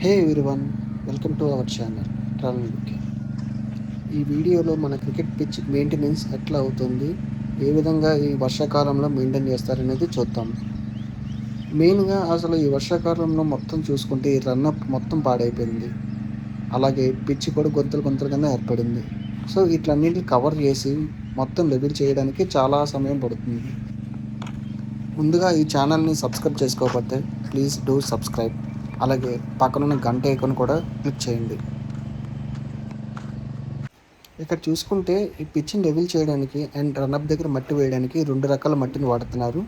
Hey everyone, welcome to our channel travel book. ఈ వీడియోలో మన క్రికెట్ పిచ్ మెయింటెనెన్స్ ఎట్లా అవుతుంది, ఏ విధంగా ఈ వర్షాకాలంలో మెయింటైన్ చేస్తారనేది చూద్దాం. మెయిన్గా అసలు ఈ వర్షాకాలంలో మొత్తం చూసుకుంటే ఈ రన్అప్ మొత్తం పాడైపోయింది. అలాగే పిచ్ కూడా గొంతులు గొంతులు కింద ఏర్పడింది. సో ఇట్లన్నింటిని కవర్ చేసి మొత్తం లెవెల్ చేయడానికి చాలా సమయం పడుతుంది. ముందుగా ఈ ఛానల్ని సబ్స్క్రైబ్ చేసుకోకపోతే ప్లీజ్ డూ సబ్స్క్రైబ్. అలాగే పక్కనున్న గంట ఐకాన్ కూడా క్లిక్ చేయండి. ఇక్కడ చూసుకుంటే ఈ పిచ్ని లెవెల్ చేయడానికి అండ్ రన్అప్ దగ్గర మట్టి వేయడానికి 2 రకాల మట్టిని వాడుతున్నారు.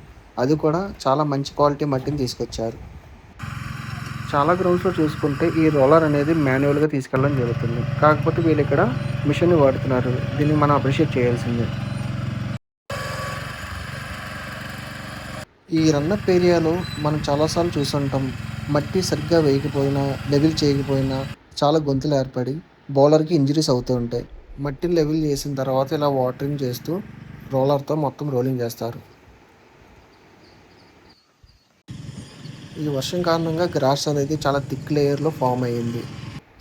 అది కూడా చాలా మంచి క్వాలిటీ మట్టిని తీసుకొచ్చారు. చాలా గ్రౌండ్స్లో చూసుకుంటే ఈ రోలర్ అనేది మాన్యువల్గా తీసుకెళ్ళడం జరుగుతుంది. కాకపోతే వీళ్ళు ఇక్కడ మిషన్ని వాడుతున్నారు. దీన్ని మనం అప్రిషియేట్ చేయాల్సిందే. ఈ రన్అప్ ఏరియాలో మనం చాలాసార్లు చూసుంటాం, మట్టి సరిగ్గా వేయకపోయినా, లెవెల్ చేయకపోయినా చాలా గొంతులు ఏర్పడి బౌలర్కి ఇంజరీస్ అవుతూ ఉంటాయి. మట్టిని లెవెల్ చేసిన తర్వాత ఇలా వాటరింగ్ చేస్తూ రోలర్తో మొత్తం రోలింగ్ చేస్తారు. ఈ వర్షం కారణంగా గ్రాస్ అనేది చాలా థిక్ లేయర్లో ఫామ్ అయ్యింది.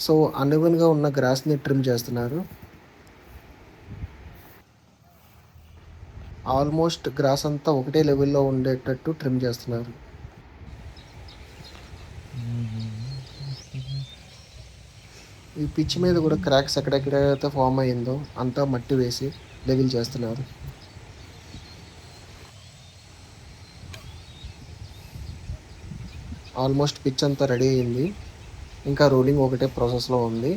సో అన్ఈవెన్గా ఉన్న గ్రాస్ని ట్రిమ్ చేస్తున్నారు. ఆల్మోస్ట్ గ్రాస్ అంతా ఒకటే లెవెల్లో ఉండేటట్టు ట్రిమ్ చేస్తున్నారు. ఈ పిచ్ మీద కూడా క్రాక్స్ ఎక్కడెక్కడైతే ఫామ్ అయ్యిందో అంతా మట్టి వేసి లెవెల్ చేస్తున్నారు. ఆల్మోస్ట్ పిచ్ అంతా రెడీ అయ్యింది. ఇంకా రోలింగ్ ఒకటే ప్రాసెస్లో ఉంది.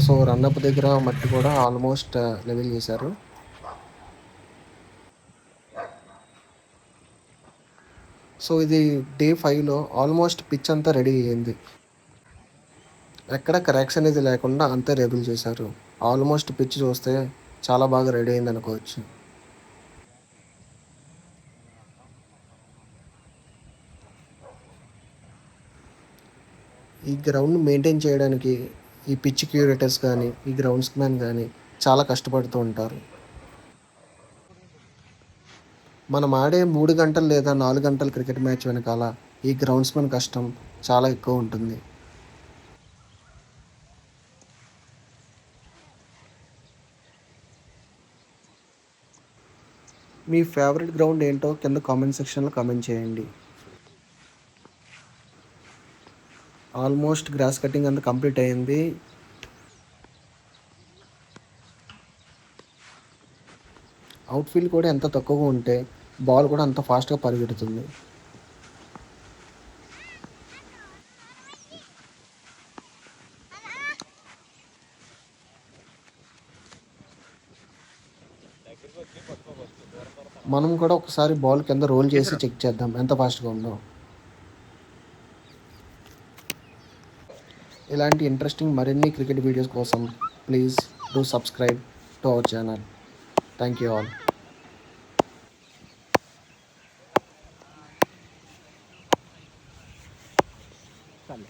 సో రన్అప్ దగ్గర మట్టి కూడా ఆల్మోస్ట్ లెవెల్ చేశారు. సో ఇది డే 5లో ఆల్మోస్ట్ పిచ్ అంతా రెడీ అయ్యింది. ఎక్కడ క్రాక్స్ అనేది లేకుండా అంతా లెవెల్ చేశారు. ఆల్మోస్ట్ పిచ్ చూస్తే చాలా బాగా రెడీ అయింది అనుకోవచ్చు. ఈ గ్రౌండ్ మెయింటైన్ చేయడానికి ఈ పిచ్ క్యూరేటర్స్ కానీ, ఈ గ్రౌండ్స్ మ్యాన్ కానీ చాలా కష్టపడుతూ ఉంటారు. మనం ఆడే 3 గంటలు లేదా 4 గంటల క్రికెట్ మ్యాచ్ వెనకాల ఈ గ్రౌండ్స్మెన్ కష్టం చాలా ఎక్కువ ఉంటుంది. మీ ఫేవరెట్ గ్రౌండ్ ఏంటో కింద కామెంట్ సెక్షన్లో కామెంట్ చేయండి. ఆల్మోస్ట్ గ్రాస్ కటింగ్ అంతా కంప్లీట్ అయ్యింది. అవుట్ఫీల్డ్ కూడా ఎంత తక్కువగా ఉంటే బాల్ కూడా అంత ఫాస్ట్గా పరిగెడుతుంది. మనం కూడా ఒకసారి బాల్ కింద రోల్ చేసి చెక్ చేద్దాం ఎంత ఫాస్ట్గా ఉందో. ఇలాంటి ఇంట్రెస్టింగ్ మరిన్ని క్రికెట్ వీడియోస్ కోసం please do subscribe to our channel. Thank you all. चालेल.